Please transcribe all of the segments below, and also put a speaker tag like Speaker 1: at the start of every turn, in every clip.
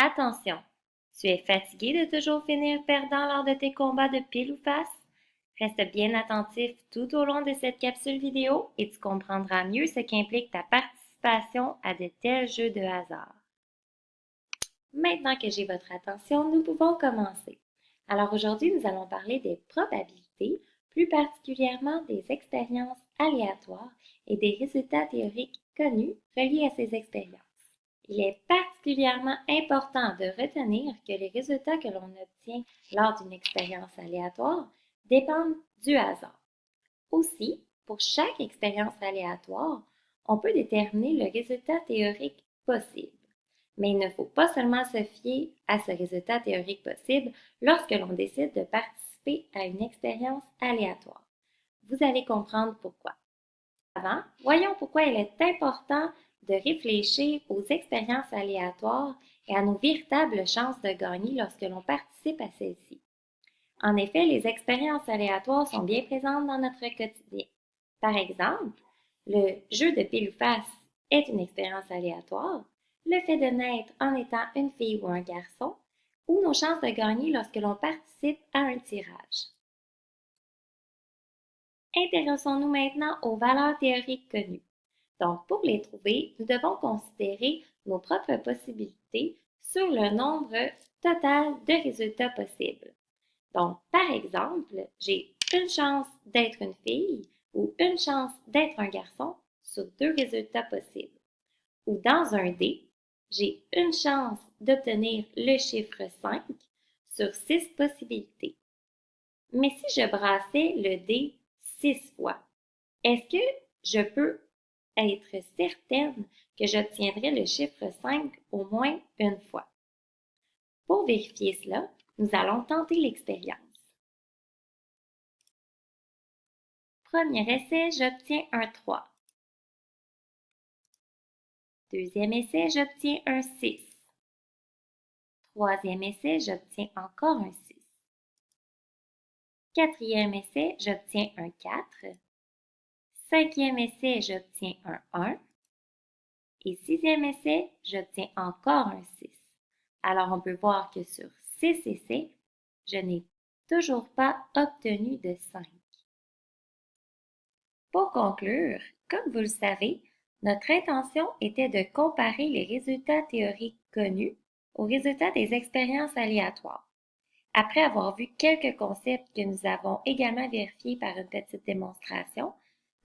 Speaker 1: Attention, tu es fatigué de toujours finir perdant lors de tes combats de pile ou face? Reste bien attentif tout au long de cette capsule vidéo et tu comprendras mieux ce qu'implique ta participation à de tels jeux de hasard. Maintenant que j'ai votre attention, nous pouvons commencer. Alors aujourd'hui, nous allons parler des probabilités, plus particulièrement des expériences aléatoires et des résultats théoriques connus reliés à ces expériences. Il est particulièrement important de retenir que les résultats que l'on obtient lors d'une expérience aléatoire dépendent du hasard. Aussi, pour chaque expérience aléatoire, on peut déterminer le résultat théorique possible. Mais il ne faut pas seulement se fier à ce résultat théorique possible lorsque l'on décide de participer à une expérience aléatoire. Vous allez comprendre pourquoi. Avant, voyons pourquoi il est important de réfléchir aux expériences aléatoires et à nos véritables chances de gagner lorsque l'on participe à celles-ci. En effet, les expériences aléatoires sont bien présentes dans notre quotidien. Par exemple, le jeu de pile ou face est une expérience aléatoire, le fait de naître en étant une fille ou un garçon, ou nos chances de gagner lorsque l'on participe à un tirage. Intéressons-nous maintenant aux valeurs théoriques connues. Donc, pour les trouver, nous devons considérer nos propres possibilités sur le nombre total de résultats possibles. Donc, par exemple, j'ai une chance d'être une fille ou une chance d'être un garçon sur 2 résultats possibles. Ou dans un dé, j'ai une chance d'obtenir le chiffre 5 sur 6 possibilités. Mais si je brassais le dé 6 fois, est-ce que je peux être certaine que j'obtiendrai le chiffre 5 au moins une fois? Pour vérifier cela, nous allons tenter l'expérience. Premier essai, j'obtiens un 3. Deuxième essai, j'obtiens un 6. Troisième essai, j'obtiens encore un 6. Quatrième essai, j'obtiens un 4. Cinquième essai, j'obtiens un 1. Et sixième essai, j'obtiens encore un 6. Alors, on peut voir que sur 6 essais, je n'ai toujours pas obtenu de 5. Pour conclure, comme vous le savez, notre intention était de comparer les résultats théoriques connus aux résultats des expériences aléatoires. Après avoir vu quelques concepts que nous avons également vérifiés par une petite démonstration,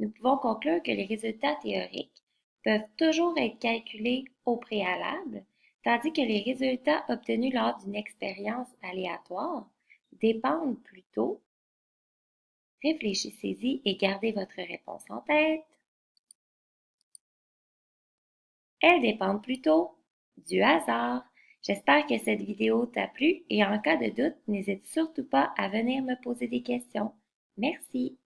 Speaker 1: nous pouvons conclure que les résultats théoriques peuvent toujours être calculés au préalable, tandis que les résultats obtenus lors d'une expérience aléatoire dépendent plutôt. Réfléchissez-y et gardez votre réponse en tête. Elles dépendent plutôt du hasard. J'espère que cette vidéo t'a plu et en cas de doute, n'hésite surtout pas à venir me poser des questions. Merci.